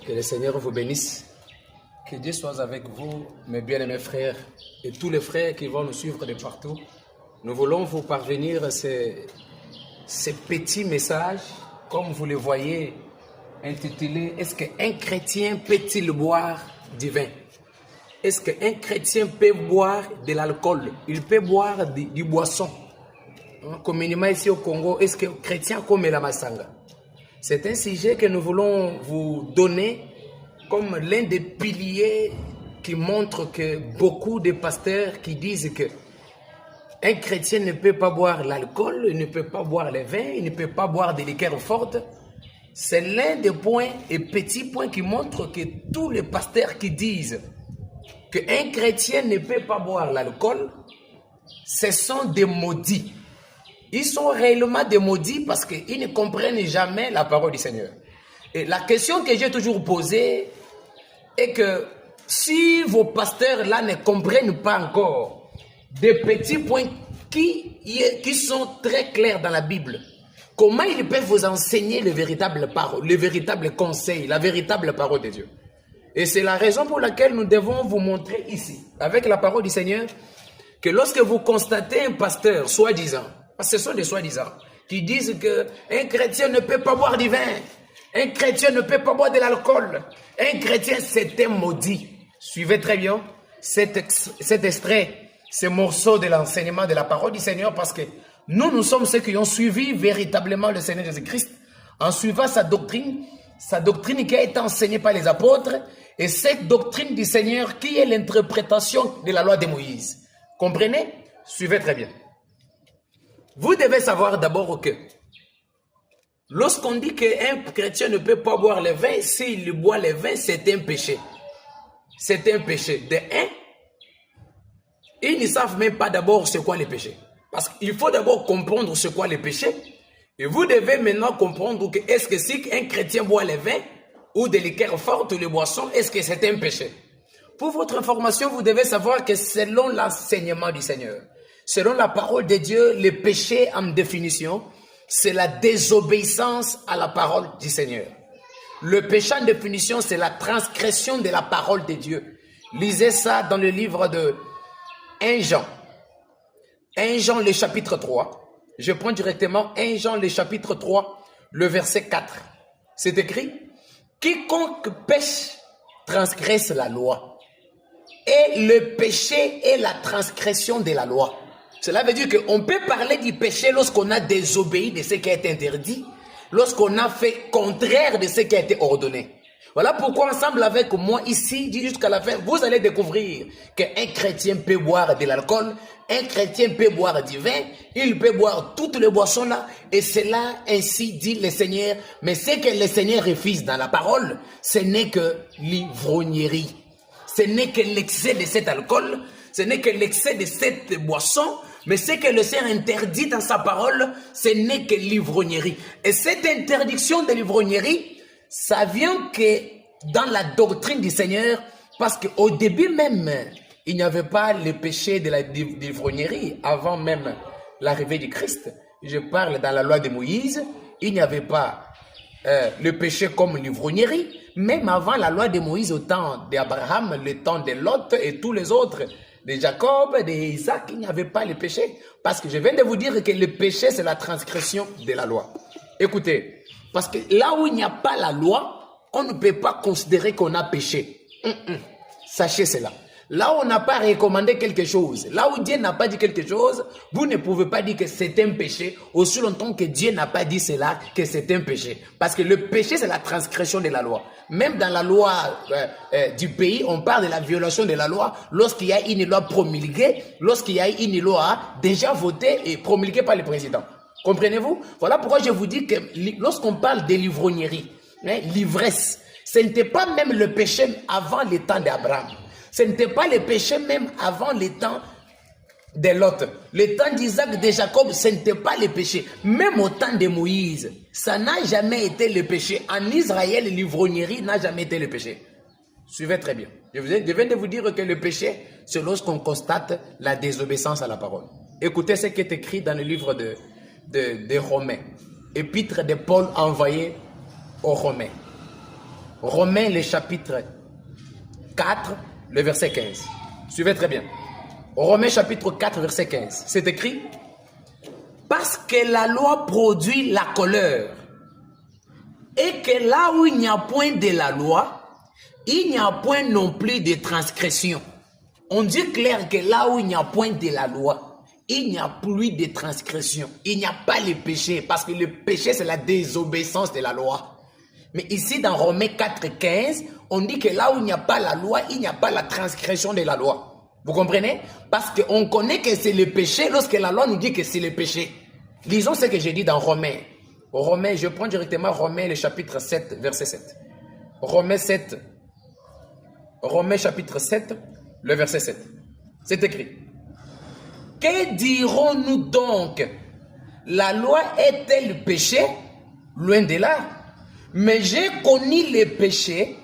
Que le Seigneur vous bénisse. Que Dieu soit avec vous, mes bien-aimés frères, et tous les frères qui vont nous suivre de partout. Nous voulons vous parvenir ces petits messages, comme vous les voyez, intitulés « Est-ce qu'un chrétien peut-il boire du vin ?» Est-ce qu'un chrétien peut boire de l'alcool? Il peut boire du boisson. Communément ici au Congo, est-ce qu'un chrétien comme la masanga? C'est un sujet que nous voulons vous donner comme l'un des piliers qui montre que beaucoup de pasteurs qui disent que un chrétien ne peut pas boire l'alcool, il ne peut pas boire le vin, il ne peut pas boire des liqueurs fortes. C'est l'un des points et petits points qui montrent que tous les pasteurs qui disent qu'un chrétien ne peut pas boire l'alcool, ce sont des maudits. Ils sont réellement des maudits parce qu'ils ne comprennent jamais la parole du Seigneur. Et la question que j'ai toujours posée est que si vos pasteurs là ne comprennent pas encore des petits points qui sont très clairs dans la Bible, comment ils peuvent vous enseigner le véritable conseil, la véritable parole de Dieu? Et c'est la raison pour laquelle nous devons vous montrer ici, avec la parole du Seigneur, que lorsque vous constatez un pasteur soi-disant, parce que ce sont des soi-disant, qui disent qu'un chrétien ne peut pas boire du vin, un chrétien ne peut pas boire de l'alcool, un chrétien c'est un maudit. Suivez très bien cet extrait, ce morceau de l'enseignement de la parole du Seigneur, parce que nous sommes ceux qui ont suivi véritablement le Seigneur Jésus-Christ, en suivant sa doctrine qui a été enseignée par les apôtres, et cette doctrine du Seigneur qui est l'interprétation de la loi de Moïse. Comprenez? Suivez très bien. Vous devez savoir d'abord que lorsqu'on dit qu'un chrétien ne peut pas boire le vin, s'il boit le vin, c'est un péché. C'est un péché. De un, ils ne savent même pas d'abord c'est quoi le péché. Parce qu'il faut d'abord comprendre c'est quoi le péché. Et vous devez maintenant comprendre que est-ce que si un chrétien boit le vin ou des liqueurs fortes ou les boissons, est-ce que c'est un péché? Pour votre information, vous devez savoir que selon l'enseignement du Seigneur, selon la parole de Dieu, le péché en définition, c'est la désobéissance à la parole du Seigneur. Le péché en définition, c'est la transgression de la parole de Dieu. Lisez ça dans le livre de 1 Jean. 1 Jean, le chapitre 3. Je prends directement 1 Jean, le chapitre 3, le verset 4. C'est écrit: quiconque pêche transgresse la loi. Et le péché est la transgression de la loi. Cela veut dire qu'on peut parler du péché lorsqu'on a désobéi de ce qui a été interdit, lorsqu'on a fait contraire de ce qui a été ordonné. Voilà pourquoi ensemble avec moi ici, jusqu'à la fin, vous allez découvrir qu'un chrétien peut boire de l'alcool, un chrétien peut boire du vin, il peut boire toutes les boissons là, et cela ainsi dit le Seigneur. Mais ce que le Seigneur refuse dans la parole, ce n'est que l'ivrognerie. Ce n'est que l'excès de cet alcool, ce n'est que l'excès de cette boisson, mais ce que le Seigneur interdit dans sa parole, ce n'est que l'ivrognerie. Et cette interdiction de l'ivrognerie, ça vient que dans la doctrine du Seigneur, parce qu'au début même, il n'y avait pas le péché de l'ivrognerie, avant même l'arrivée du Christ. Je parle dans la loi de Moïse, il n'y avait pas le péché comme l'ivrognerie, même avant la loi de Moïse, au temps d'Abraham, le temps de Lot et tous les autres, de Jacob, d'Isaac, il n'y avait pas le péché. Parce que je viens de vous dire que le péché, c'est la transgression de la loi. Écoutez, parce que là où il n'y a pas la loi, on ne peut pas considérer qu'on a péché. Sachez cela. Là où on n'a pas recommandé quelque chose, là où Dieu n'a pas dit quelque chose, vous ne pouvez pas dire que c'est un péché, aussi longtemps que Dieu n'a pas dit cela, que c'est un péché. Parce que le péché, c'est la transgression de la loi. Même dans la loi du pays, on parle de la violation de la loi lorsqu'il y a une loi promulguée, lorsqu'il y a une loi déjà votée et promulguée par le président. Comprenez-vous? Voilà pourquoi je vous dis que lorsqu'on parle de l'ivrognerie, l'ivresse, ce n'était pas même le péché avant le temps d'Abraham. Ce n'était pas le péché même avant le temps de Lot. Le temps d'Isaac, de Jacob, ce n'était pas le péché. Même au temps de Moïse, ça n'a jamais été le péché. En Israël, l'ivrognerie n'a jamais été le péché. Suivez très bien. Je viens de vous dire que le péché, c'est lorsqu'on constate la désobéissance à la parole. Écoutez ce qui est écrit dans le livre de Romains. Épître de Paul envoyé aux Romains. Romains, le chapitre 4, le verset 15. Suivez très bien. Romains chapitre 4, verset 15. C'est écrit: parce que la loi produit la colère, et que là où il n'y a point de la loi, il n'y a point non plus de transgression. On dit clair que là où il n'y a point de la loi, il n'y a plus de transgression. Il n'y a pas le péché, parce que le péché, c'est la désobéissance de la loi. Mais ici, dans Romains 4, 15, on dit que là où il n'y a pas la loi, il n'y a pas la transgression de la loi. Vous comprenez? Parce qu'on connaît que c'est le péché lorsque la loi nous dit que c'est le péché. Lisons ce que j'ai dit dans Romains. Romains, je prends directement Romains, le chapitre 7, verset 7. Romains chapitre 7, le verset 7. C'est écrit: que dirons-nous donc? La loi est-elle péché? Loin de là. Mais j'ai connu le péché,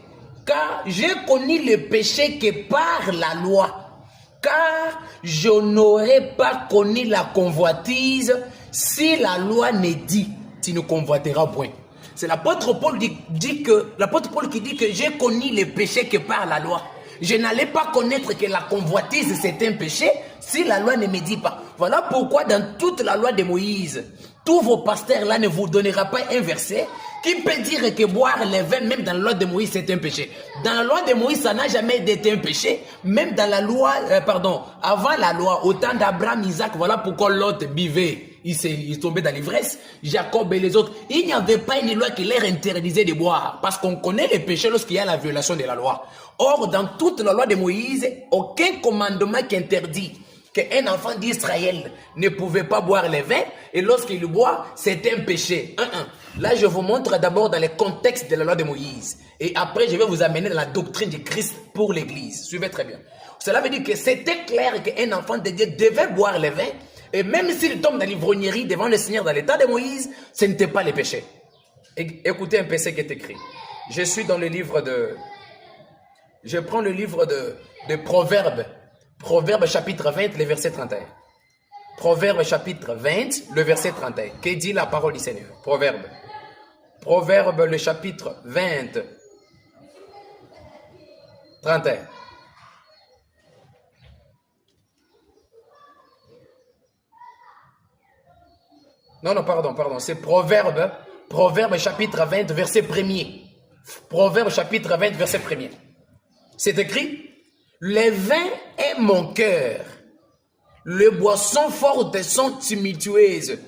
car j'ai connu le péché que par la loi. Car je n'aurais pas connu la convoitise si la loi ne dit: tu ne convoiteras point. C'est l'apôtre Paul qui dit que j'ai connu le péché que par la loi. Je n'allais pas connaître que la convoitise c'est un péché si la loi ne me dit pas. Voilà pourquoi dans toute la loi de Moïse, tous vos pasteurs là ne vous donneront pas un verset qui peut dire que boire le vin même dans la loi de Moïse c'est un péché. Dans la loi de Moïse ça n'a jamais été un péché. Même dans la loi, avant la loi, au temps d'Abraham, Isaac, voilà pourquoi Lot buvait. Il tombait dans l'ivresse, Jacob et les autres. Il n'y avait pas une loi qui leur interdisait de boire. Parce qu'on connaît les péchés lorsqu'il y a la violation de la loi. Or, dans toute la loi de Moïse, aucun commandement qui interdit qu'un enfant d'Israël ne pouvait pas boire le vin. Et lorsqu'il boit, c'est un péché. Là, je vous montre d'abord dans le contexte de la loi de Moïse. Et après, je vais vous amener dans la doctrine du Christ pour l'Église. Suivez très bien. Cela veut dire que c'était clair qu'un enfant de Dieu devait boire le vin. Et même s'il tombe dans l'ivrognerie devant le Seigneur dans l'état de Moïse, ce n'était pas le péché. Écoutez un peu ce qui est écrit. Je suis dans le livre de... Je prends le livre de Proverbes. Proverbes chapitre 20, le verset 31. Proverbes chapitre 20, le verset 31. Que dit la parole du Seigneur? Proverbes. Proverbes le chapitre 20, 31. Non, pardon. C'est Proverbe chapitre 20, verset 1er. Proverbe chapitre 20, verset 1er. C'est écrit: le vin est mon cœur, le boisson forte sont tumultueuses.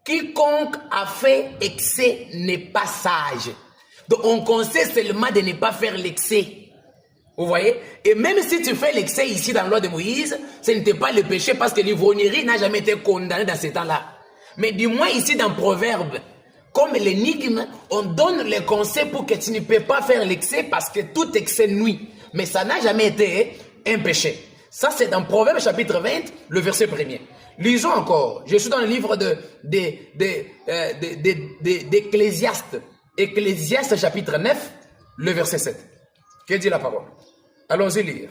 Quiconque a fait excès n'est pas sage. Donc on conseille seulement de ne pas faire l'excès. Vous voyez? Et même si tu fais l'excès ici dans la loi de Moïse, ce n'était pas le péché parce que l'ivrognerie n'a jamais été condamnée dans ce temps-là. Mais du moins ici dans Proverbe, comme l'énigme, on donne les conseils pour que tu ne peux pas faire l'excès parce que tout excès nuit. Mais ça n'a jamais été un péché. Ça c'est dans Proverbe chapitre 20, le verset 1er. Lisons encore. Je suis dans le livre d'Ecclésiaste. Ecclésiaste chapitre 9, le verset 7. Que dit la parole? Allons-y lire.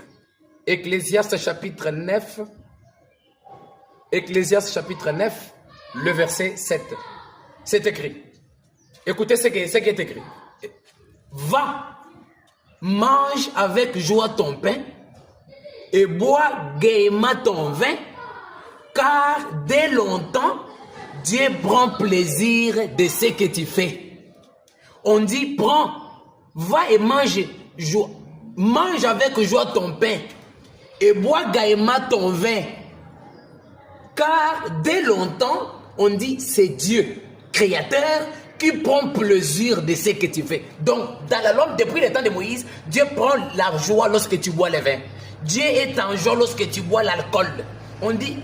Ecclésiaste chapitre 9. Ecclésiaste chapitre 9. Le verset 7. C'est écrit. Écoutez ce qui est écrit. Va, mange avec joie ton pain et bois gaiement ton vin, car dès longtemps, Dieu prend plaisir de ce que tu fais. On dit, va et mange avec joie ton pain et bois gaiement ton vin, car dès longtemps, on dit c'est Dieu, créateur, qui prend plaisir de ce que tu fais. Donc, dans la loi, depuis le temps de Moïse, Dieu prend la joie lorsque tu bois le vin. Dieu est en joie lorsque tu bois l'alcool. On dit,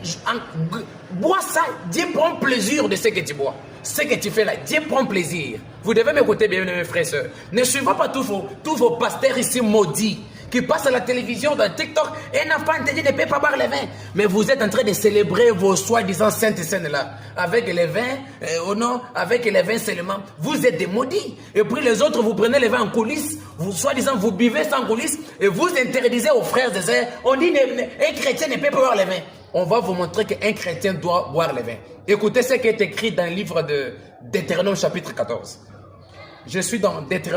bois ça, Dieu prend plaisir de ce que tu bois. Ce que tu fais là, Dieu prend plaisir. Vous devez m'écouter bien, mes frères et sœurs. Ne suivez pas tous vos pasteurs ici maudits qui passent à la télévision, dans TikTok, et un enfant de Dieu ne peut pas boire le vin. Mais vous êtes en train de célébrer vos soi-disant saintes scènes là. Avec le vin, avec le vin seulement. Vous êtes des maudits. Et puis les autres, vous prenez le vin en coulisses, vous soi-disant, vous buvez sans coulisses, et vous interdisez aux frères et sœurs. On dit, un chrétien ne peut pas boire le vin. On va vous montrer qu'un chrétien doit boire le vin. Écoutez ce qui est écrit dans le livre de Deutéronome chapitre 14. Je suis dans Deutéronome.